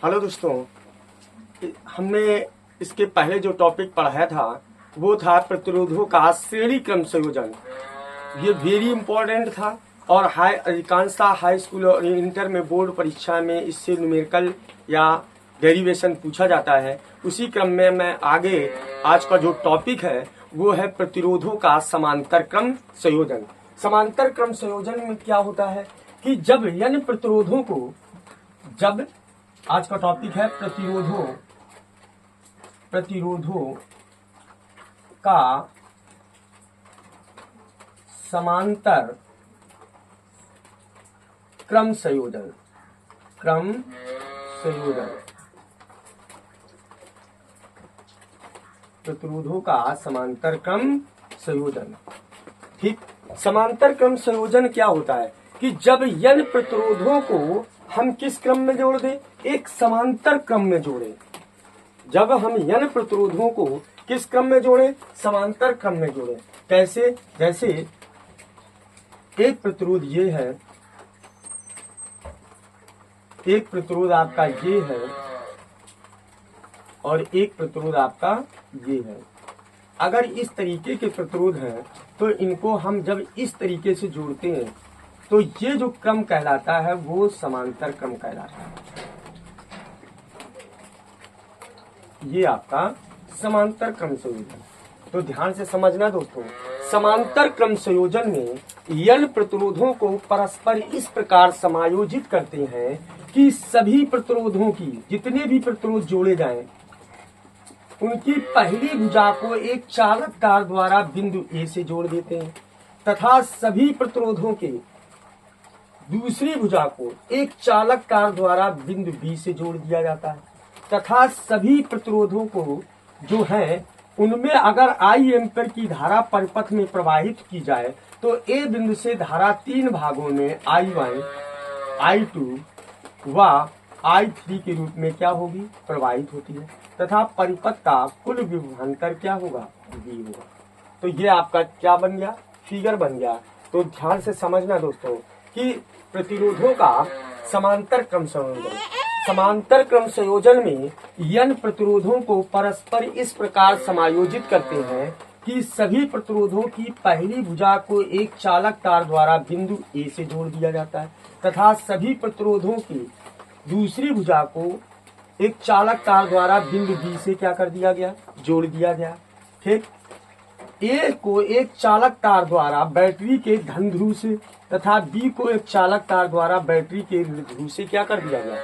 Hello दोस्तों, हमने इसके पहले जो टॉपिक पढ़ाया था वो था प्रतिरोधों का श्रेणी क्रम संयोजन। ये वेरी इंपॉर्टेंट था और अधिकांशतः हाई स्कूल और इंटर में बोर्ड परीक्षा में इससे न्यूमेरिकल या डेरिवेशन पूछा जाता है। उसी क्रम में मैं आगे आज का जो टॉपिक है वो है प्रतिरोधों का समांतर क्रम संयोजन। समांतर क्रम संयोजन में क्या होता है कि जब यानी प्रतिरोधों को जब आज का टॉपिक है प्रतिरोधों का समांतर क्रम संयोजन। प्रतिरोधों का समांतर क्रम संयोजन। ठीक, समांतर क्रम संयोजन क्या होता है कि जब n प्रतिरोधों को हम किस क्रम में जोड़ दें, एक समांतर क्रम में जोड़े। जब हम n प्रतिरोधों को किस क्रम में जोड़े, समांतर क्रम में जोड़े। कैसे? जैसे एक प्रतिरोध ये है, एक प्रतिरोध आपका ये है और एक प्रतिरोध आपका ये है। अगर इस तरीके के प्रतिरोध हैं तो इनको हम जब इस तरीके से जोड़ते हैं तो ये जो क्रम कहलाता है वो समांतर क्रम कहलाता है। ये आपका समांतर क्रम संयोजन। तो ध्यान से समझना दोस्तों, समांतर क्रम संयोजन में n प्रतिरोधों को परस्पर इस प्रकार समायोजित करते हैं कि सभी प्रतिरोधों की जितने भी प्रतिरोध जोड़े जाएं उनकी पहली भुजा को एक चालक तार द्वारा बिंदु A से जोड़ देते हैं तथा सभी प्रतिरोधों के दूसरी भुजा को एक चालक तार द्वारा बिंदु B से जोड़ दिया जाता है तथा सभी प्रतिरोधों को जो है उनमें अगर I एम्पीयर की धारा परिपथ में प्रवाहित की जाए तो A बिंदु से धारा तीन भागों में I1, I2 व I3 के रूप में क्या होगी, प्रवाहित होती है तथा परिपथ का कुल विभवांतर क्या होगा, V होगा। तो ये आपका क्या बन गया, फिगर बन गया। तो ध्यान से समझना दोस्तों कि प्रतिरोधों का समांतर क्रम संयोजन। समांतर क्रम संयोजन में n प्रतिरोधों को परस्पर इस प्रकार समायोजित करते हैं कि सभी प्रतिरोधों की पहली भुजा को एक चालक तार द्वारा बिंदु A से जोड़ दिया जाता है तथा सभी प्रतिरोधों की दूसरी भुजा को एक चालक तार द्वारा बिंदु B से क्या कर दिया गया, जोड़ दिया गया। ठीक, A को एक चालक तार द्वारा बैटरी के धन ध्रुव से तथा B को एक चालक तार द्वारा बैटरी के ध्रुव से क्या कर दिया गया,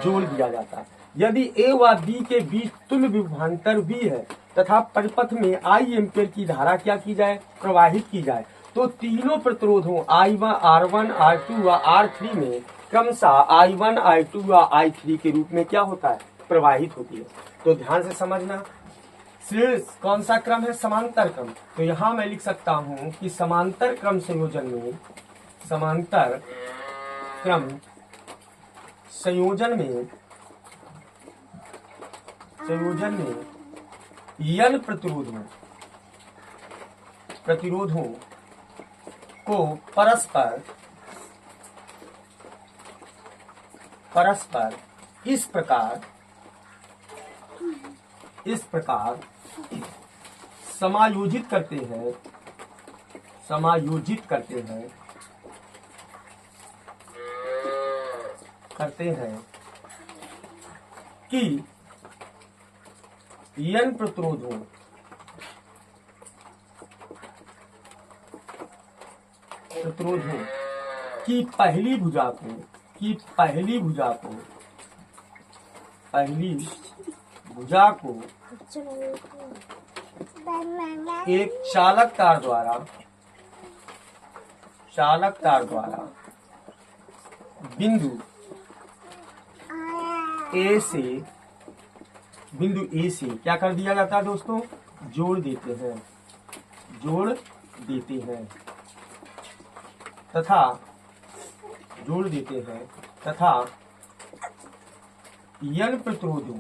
जोड़ दिया जाता है। यदि A व B के बीच तुल्य विभवांतर V है तथा परिपथ में I एम्पीयर की धारा क्या की जाए, प्रवाहित की जाए तो तीनों प्रतिरोधों I1, R1, R2 व R3 में क्रमशः I1, I2 व I3 के रूप में क्या होता है, प्रवाहित होती है। तो ध्यान से समझना, कौन सा क्रम है, समांतर क्रम। तो यहाँ मैं लिख सकता हूँ कि समांतर क्रम संयोजन में n प्रतिरोधों को परस्पर इस प्रकार समायोजित करते हैं कि n प्रतिरोधों की पहली भुजा को एक चालक तार द्वारा बिंदु A से क्या कर दिया जाता है दोस्तों, जोड़ देते हैं तथा n प्रतिरोधों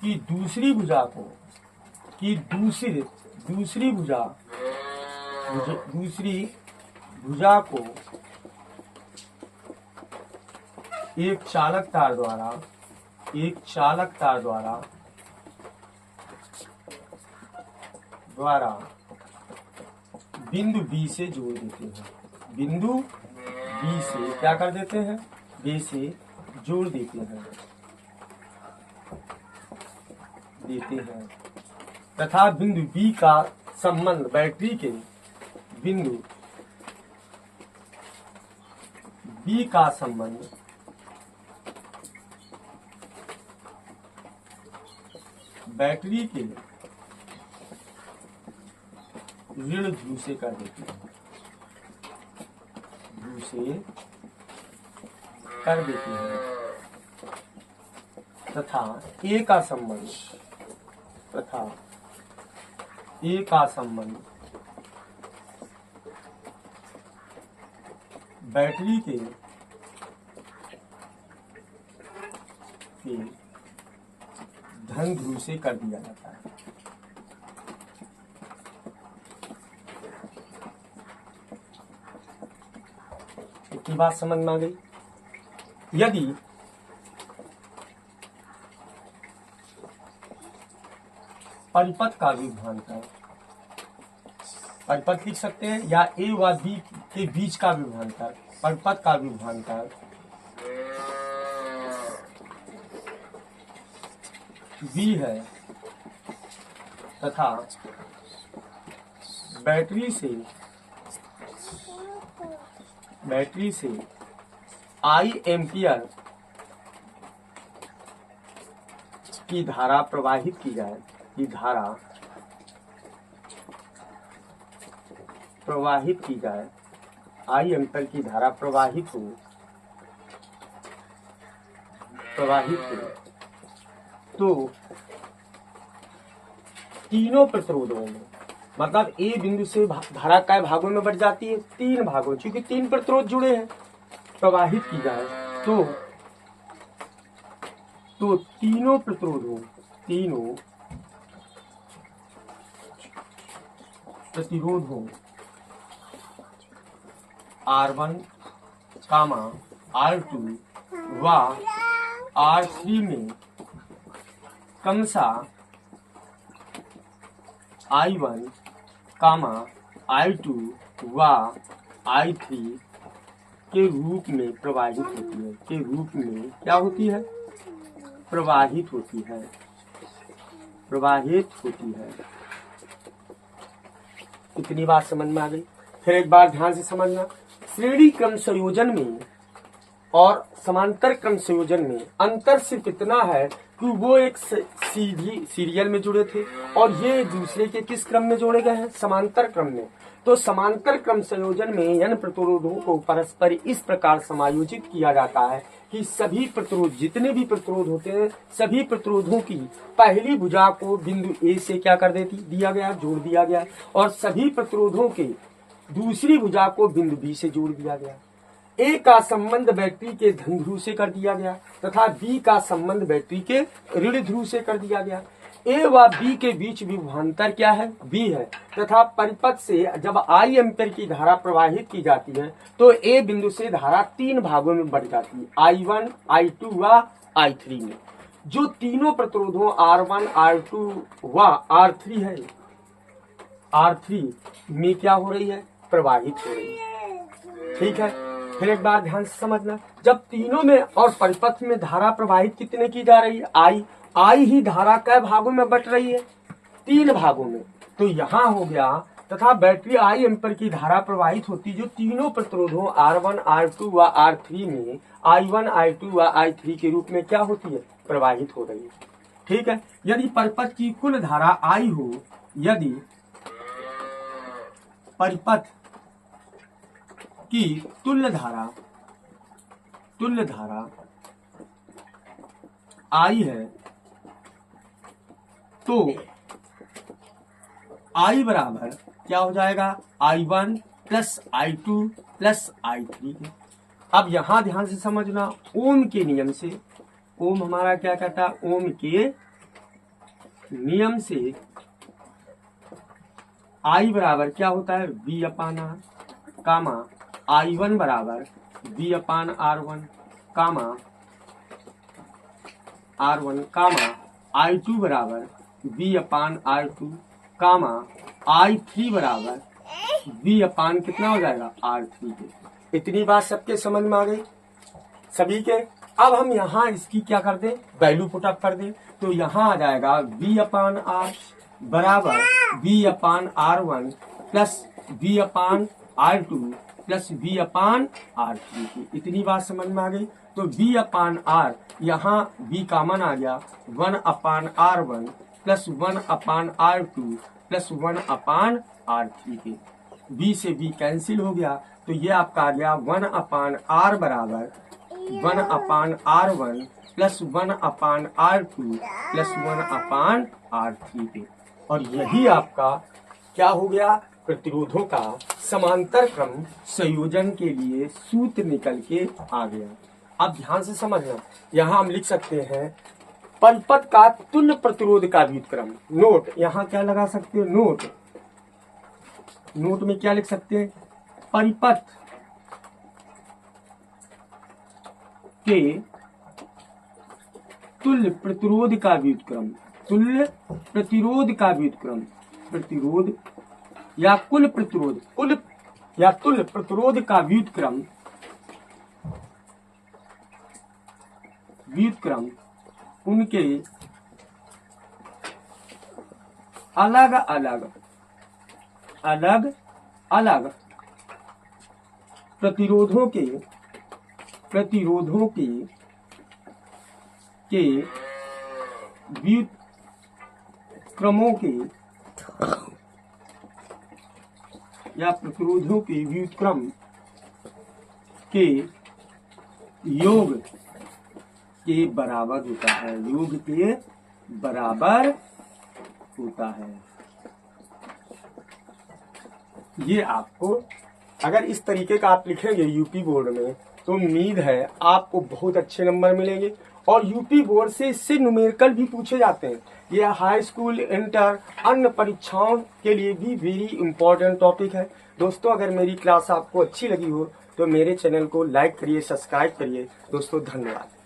की दूसरी भुजा को एक चालक तार द्वारा बिंदु बी से जोड़ देते हैं। बिंदु बी से क्या कर देते हैं? बी से जोड़ देते हैं तथा बिंदु बी का संबंध बैटरी के बिंदु बी का संबंध बैटरी के ऋण ध्रुव से कर देते हैं, तथा ए का संबंध बैटरी के धन ध्रुव से कर दिया जाता है। इतनी बात समझ में आ गई। यदि परिपथ का विभवांतर, परिपथ लिख सकते हैं, या ए व बी के बीच का विभवांतर, परिपथ का विभवांतर बी है तथा बैटरी से आई एम्पियर की धारा प्रवाहित की जाए, आई एम्पियर की धारा प्रवाहित हो तो तीनों प्रतिरोधों में, मतलब ए बिंदु से धारा काय भागों में बढ़ जाती है? 3 भागों, क्योंकि 3 प्रतिरोध जुड़े हैं। प्रवाहित की जाए तो तीनों प्रतिरोधों R1, R2 व R3 में क्रमशः I1, I2 व I3 के रूप में प्रवाहित होती है। इतनी बात समझ में आ गई। फिर एक बार ध्यान से समझना, श्रेणी क्रम संयोजन में और समांतर क्रम संयोजन में अंतर सिर्फ इतना है कि वो एक सीरियल में जुड़े थे और ये दूसरे के किस क्रम में जोड़े गए हैं? समांतर क्रम में। तो समांतर क्रम संयोजन में n प्रतिरोधों को परस्पर इस प्रकार समायोजित किया जाता है कि सभी प्रतिरोध, जितने भी प्रतिरोध होते हैं, सभी प्रतिरोधों की पहली भुजा को बिंदु ए से क्या कर दिया गया, जोड़ दिया गया, और सभी प्रतिरोधों के दूसरी भुजा को बिंदु बी से जोड़ दिया गया। ए का संबंध बैटरी के धन ध्रुव से कर दिया गया तथा बी का संबंध बैटरी के ऋण ध्रुव से कर दिया गया। ए व बी के बीच विभवांतर क्या है? बी है तथा परिपथ से जब आई एम्पियर की धारा प्रवाहित की जाती है तो ए बिंदु से धारा 3 भागों में बढ़ जाती है, I1, I2 व I3 में। जो तीनों प्रतिरोधों R1, R2 व R3 है, R3 में क्या हो रही है? प्रवाहित हो रही है। ठीक है, फिर एक बार ध्यान से समझना, जब तीनों में और परिपथ में धारा प्रवाहित कितने की जा रही है? आई ही धारा कै भागों में बट रही है? 3 भागों में। तो यहाँ हो गया तथा बैटरी आई एम्पियर की धारा प्रवाहित होती जो तीनों प्रतिरोधों R1, R2 व R3 में I1, I2 व I3 के रूप में क्या होती है? प्रवाहित हो रही है। ठीक है, यदि परिपथ की कुल धारा I हो, यदि परिपथ की तुल्य धारा I है तो I बराबर क्या हो जाएगा? I1 plus I2 plus I3। अब यहां ध्यान से समझना, ओम के नियम से, ओम हमारा क्या कहता है? ओम के नियम से I बराबर क्या होता है? V/R, I1 बराबर V/R1। कामा R1 कामा I2 बराबर V/R2 कामा I3 बराबर V/ कितना हो जाएगा R3 के। इतनी बात सबके समझ में आ गई सभी के। अब हम यहाँ इसकी क्या कर दें, वैल्यू पुटअप कर दें। तो यहाँ आ जाएगा V/R बराबर V/R1 plus V/R2 plus V/R3 की। इतनी बात समझ में आ गई। तो V/R यहाँ V कॉमन आ गया, 1/R1 plus 1/R2 plus 1/R3 के। V से V कैंसिल हो गया, तो ये आपका आ गया 1/R बराबर 1/R1 plus 1/R2 plus 1/R3 पे। और यही आपका क्या हो गया, प्रतिरोधों का समांतर क्रम संयोजन के लिए सूत्र निकल के आ गया। अब ध्यान से समझना, यहाँ हम लिख सकते हैं परिपथ का तुल्य प्रतिरोध का व्युत्क्रम। नोट यहाँ क्या लगा सकते हैं, नोट में क्या लिख सकते हैं, परिपथ के तुल्य प्रतिरोध का व्युत्क्रम, तुल्य प्रतिरोध का व्युत्क्रम, प्रतिरोध या कुल प्रतिरोध, कुल या तुल्य प्रतिरोध का व्युत्क्रम, व्युत्क्रम उनके अलग अलग प्रतिरोधों के व्युत्क्रमों के या प्रतिरोधों के व्युत्क्रम के योग के बराबर होता है, योग के बराबर होता है। ये आपको अगर इस तरीके का आप लिखेंगे यूपी बोर्ड में, तो उम्मीद है आपको बहुत अच्छे नंबर मिलेंगे। और यूपी बोर्ड से इससे न्यूमेरिकल भी पूछे जाते हैं। ये हाई स्कूल, इंटर, अन्य परीक्षाओं के लिए भी वेरी इंपॉर्टेंट टॉपिक है। दोस्तों, अगर मेरी क्लास आपको अच्छी लगी हो तो मेरे चैनल को लाइक करिए, सब्सक्राइब करिए। दोस्तों, धन्यवाद।